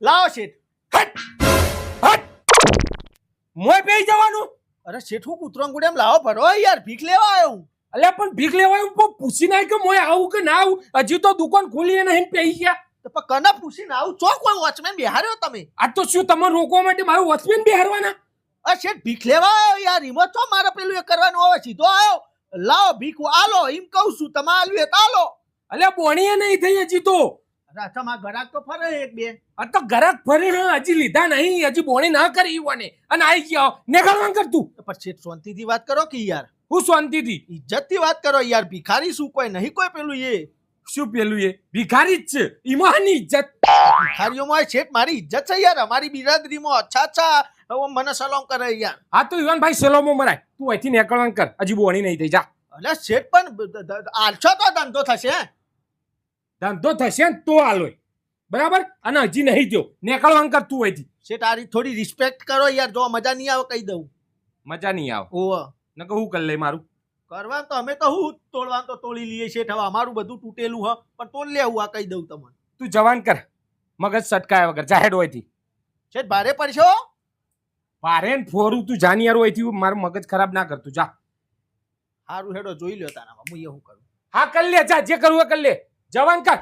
લાવો શેઠ. મોય પેઈ જવાનું. અરે શેઠ હું કૂતરો ગુડેમ લાવો ભરો યાર, ભીખ લેવા આવ્યો હું. અલ્યા પણ ભીખ લેવાય પૂછી નાય કે મોય આવું કે ના આવું. હજી તો દુકાન ખોલી નહીં પેઈ ગયા. તો પણ કના પૂછીને આવું ચોક કોઈ વોચમેન બેહાર્યો તમે? આ તો શું તમે રોકવા માટે મારું વોચમેન બેહારવાના? અરે શેઠ ભીખ લેવા આવ્યો યાર, એમાં તો મારે પેલું એ કરવાનું આવે, સીધો આવ્યો લાવો ભીખ આલો એમ કહું છું, તમે આલ્યું તો આલો. અલ્યા બોણીએ નહીં થઈ હજી તો. અરે તમારા ઘરાક તો ફરે એક બે. આ તો ગરાક ફરે હા, હજી લીધા નહીં, હજી બોણી ના કરી ઈવાને અને આઈ ગયા નેકળવાન કરતું. પણ શેઠ શાંતિથી વાત કરો કે યાર, હું શાંતિથી ઇજ્જતથી વાત કરો યાર. ભિખારી શું કોઈ નહીં કોઈ પેલું એ શું પેલું એ ભિખારી જ છે, ઈમાની ઇજ્જત. ભિખારીઓમાં શેઠ મારી ઇજ્જત છે યાર, અમારી બિરાદરીમાં. અચ્છા અચ્છા હવે મને સલામ કરે યાર. હા તો ઈવાનભાઈ સેલોમો મરાય, તું અહીંથી નેકળવાન કર, હજી બોણી નહીં થઈ જા. અલ્યા શેઠ પણ આલશો તો ધંધો થશે. ધંધો થશે ને તો આલોય બરાબર, અને હજી નહીં થયો નેકળવાન કર તું અહીંથી. શેઠ આરી થોડી રિસ્પેક્ટ કરો યાર, જો મજા નહીં આવે કહી દઉં. મજા નહીં આવે ઓહ નકર હું કરી લે મારું કરવા તો અમે તો હું તોડવાનું તો તોડી લઈએ શેઠ. હવે અમારું બધું તૂટેલું હ પણ તોડ લેવું, આ કહી દઉં તમને. તું જવાન કર, મગજ સટકાયા વગર જાહેર હોયથી. શેઠ ભારે પડશો. ભારે ને ફોરું તું જાની યાર હોયથી મારું મગજ ખરાબ ના કરતું જા. હારું હેડો જોઈ લ્યો તારામાં હું એ હું કરું. હા કરી લે, જા જે કરવું એ કરી લે, જવાન કર.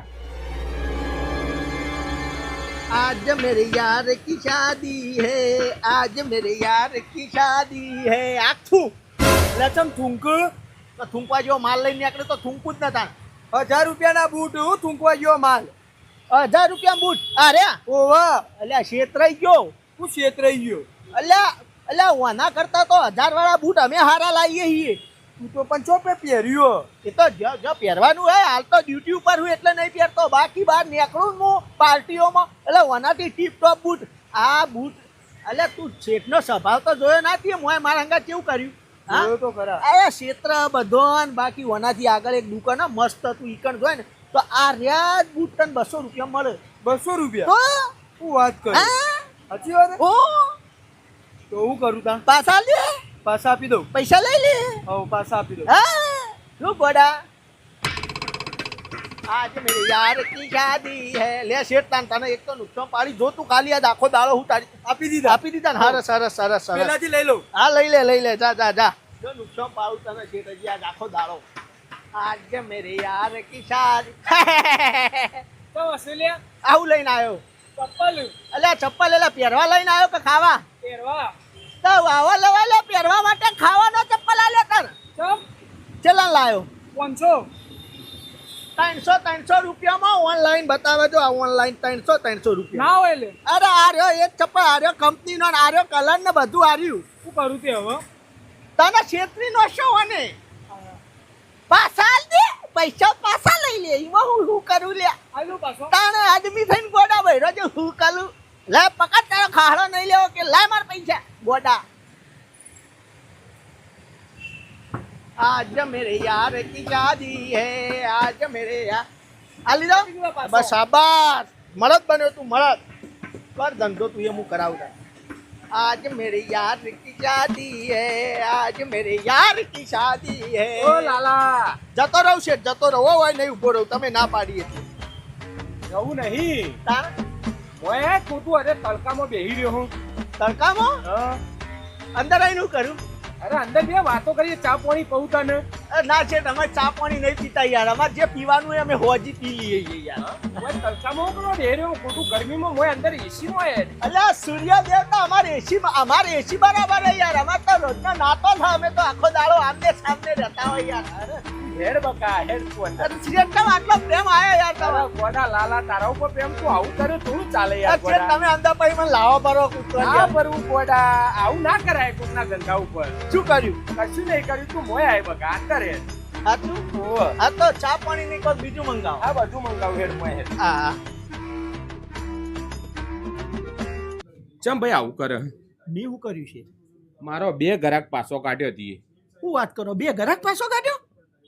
आज मेरे यार की शादी है, आज मेरे यार की शादी है. આખું લચમ થૂંક તો થૂંકવા જેવો માલ લઈને નીકળે તો થૂંકું જ નતા. 1000 રૂપિયાના બૂટ હું થૂંકવા ગયો માલ. 1000 રૂપિયા બૂટ અરે ઓવા અલ્યા શેતરાઈ ગયો. હું છેતરાઈ ગયો. અલ્યા વાના કરતા તો 1000 વાળા બૂટ અમે હારા લાવીએ છીએ. તું તો પણ ચોપે પહેર્યો. એ તો જો પહેરવાનું હોય, હાલ તો ડ્યુટી ઉપર હું એટલે નહીં પહેરતો, બાકી બહાર નીકળું હું પાર્ટીઓમાં એટલે વનાથી ટીપ ટોપ બૂટ. આ બૂટ અલ્યા તું શેઠનો સ્વભાવ તો જોયો નથી, મોય મારા અંગા કેવું કર્યું. જોયો તો ખરા. અરે ક્ષેત્ર બધો ને બાકી વનાથી આગળ એક દુકાન મસ્ત હતું, ઈકણ જોય ને તો આ રહ્યા બૂટ તને 200 રૂપિયા મળે. 200 રૂપિયા? તો હું વાત કરું. સાચી વાત? ઓ તો હું કરું તા? પાછા લે, પાછા આપી દઉં. પૈસા લઈ લે. હા પાછા આપી દઉં. हाँ, लो बड़ा आज मेरे यार की शादी है. ले શેઠ તને એક તો નુકસાન પાડી જો તું ખાલી આજ આખો દાડો હું તારી આપી દીધા. ને. હા સરસ સરસ સરસ. પેલાથી લઈ લઉં. હા લઈ લે જા જા જા. જો નુકસાન પાડું તને શેઠ હજી આજ આખો દાડો. आज मेरे यार की शादी. તો વસુલિયા આવું લઈને આવ્યો. ચપ્પલ અલ્યા ચપ્પલ એલા પહેરવા લઈને આવ્યો કે ખાવા? પહેરવા. તો વાવા લેવા લે પહેરવા માટે ખાવાનો ચપ્પલ આલ્યો તને. ચમ ચેલા લાયો? 500 300 રૂપિયામાં ઓનલાઈન બતાવે જો. આ ઓનલાઈન 300 રૂપિયા ના હોય લે. અરે આ રહ્યો એક ચપ્પલ, આ રહ્યો કંપનીનો, આ રહ્યો કલર ને બધું આર્યું. શું કરું તે હવે? તને છેતરી નો શો અને પાછા આલ દે, પૈસા પાછા લઈ લે. એમાં હું કરું લે? આલુ પાછો. તાણે આદમી થઈને ગોડા ભર્યો જો હું કરું. લે પકડ, તારો ખાડો નહીં લેવો કે લે માર પૈસા ગોડા. आज मेरे यार की शादी है, आज मेरे यार આલી દો બસ. આબાર મળદ બન્યો તું, મળદ કર ધંધો તું એ હું કરાવતા. आज मेरे यार की शादी है, आज मेरे याર की શાદી है. ઓ લાલા જતો રહું શેઠ, જતો રહો હોય નહીં ઉભો રહું, તમે ના પાડીએ. જવું નહીં. તાર મોય ખોટું અરે તડકામાં બેહી રહ્યો હું. તડકામાં હા. અંદર આવીને હું કરું? અરે અંદર બે વાતો કરીએ, ચા પાણી કહું તને. ના શેઠ અમે ચા પાણી નહીં પીતા યાર, અમારે જે પીવાનું હોય અમે હોજી પી લઈએ છીએ યાર. મોય તડકામાં હું બેહી રહ્યો ખોટું ગરમીમાં, મોય અંદર એસી માં યાર. અલ્યા સૂર્ય દેવતા અમારે એસી બરાબર હે યાર. અમારે તો રોજનો નાતો થાય, અમે તો આખો દાડો આમને સામને રહેતા હોય યાર. અરે હેડ બકા હેડ તું અંદર. અરે શેઠ તમે આટલો પ્રેમ આયો યાર તારા તમારો. ગોડા લાલા તારા ઉપર પ્રેમ તું આવું કરે થોડું ચાલે યાર. શેઠ ગોડા તમે અંદર પછી મને લાવો પરો કૂતરો ના યાર. પરવું ગોડા, આવું ના કરાય કોકના ધંધા ઉપર. શું કર્યું? કશું નહીં કર્યું, તું મોય આય બકા અંદર હેડ. સાચું? આ તો ચા પાણી નહીં કોઈ બીજું મંગાવો. આ બધું મંગાવ હેડ મોય હેડ. હા ચમ ભાઈ આવું કરે? મેં શું કર્યું છે? મારો 2 ગ્રાહક પાછો કાઢ્યો હતી. શું વાત કરો? 2 ગ્રાહક પાછો કાઢ્યો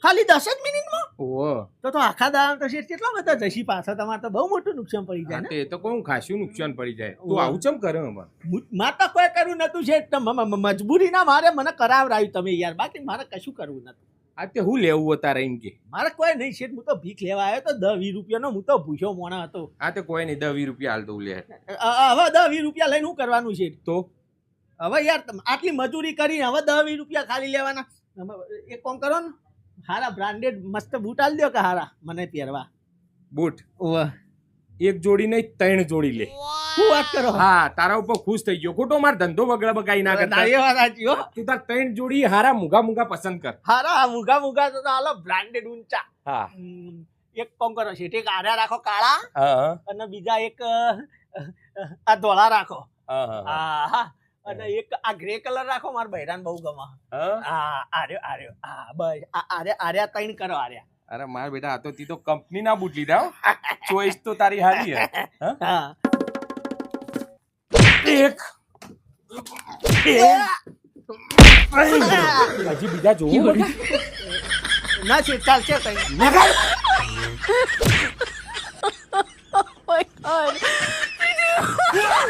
ખાલી 10 જ મિનિટમાં? ઓહો તો આખા દાડા તો શેઠ કેટલા બધા જશી પાછા, તમારે તો બહુ મોટું નુકસાન પડી જાય ને. એ તો કોણ ખાસું નુકસાન પડી જાય. તું આવું ચમ કરે? મારે તો કોઈ કરવું નતું શેઠ, મજબૂરી ના મારે મને કરાવરાયું તમે યાર, બાકી મારે કશું કરવું નતું. આ તે હું લેવું તારે એમ કે મારે કોઈ નહીં શેઠ, હું તો ભીખ લેવા આવ્યો તો 10-20 રૂપિયાનો. હું તો ભૂખ્યો મોણા હતો. આ તે કોઈ નહીં 10-20 રૂપિયા હાલ દઉં લે હવે 10-20 રૂપિયા લઈને શું કરવાનું છે? તો હવે યાર આટલી મજૂરી કરીને હવે 10-20 રૂપિયા ખાલી લેવાના. એક કામ કરો ને, હારા બ્રાન્ડેડ મસ્ત બૂટ આલ દો કે હારા મને પહેરવા. બૂટ ઓહ, એક જોડી નહીં 3 જોડી લે. શું વાત કરો? હા તારા ઉપર ખુશ થઈ ગયો. ખોટો માર ધંધો બગડા બગાઈ ના કરતા. એ વાત સાચી હો. તું તાર 3 જોડી હારા મૂગા પસંદ કર. હારા મૂગા તો હાલો બ્રાન્ડેડ ઊંચા. હા એક કામ કરો શેઠ, એક આર્યા રાખો કાળા, હા અને બીજા એક આ ધોળા રાખો. હા હા, અને એક આ ગ્રે કલર રાખો. મારા બૈરાને બહુ ગમે. હા, આર્યો હા, બસ આર્યા 3 કરો. આર્યા. અરે માર બેટા આ તો તી તો કંપની ના બૂટ લીધા હો. ચોઈસ તો તારી હારી હે. હા, એક હજી બીજા જોવું ના શેઠ, ચાલશે 3. નગર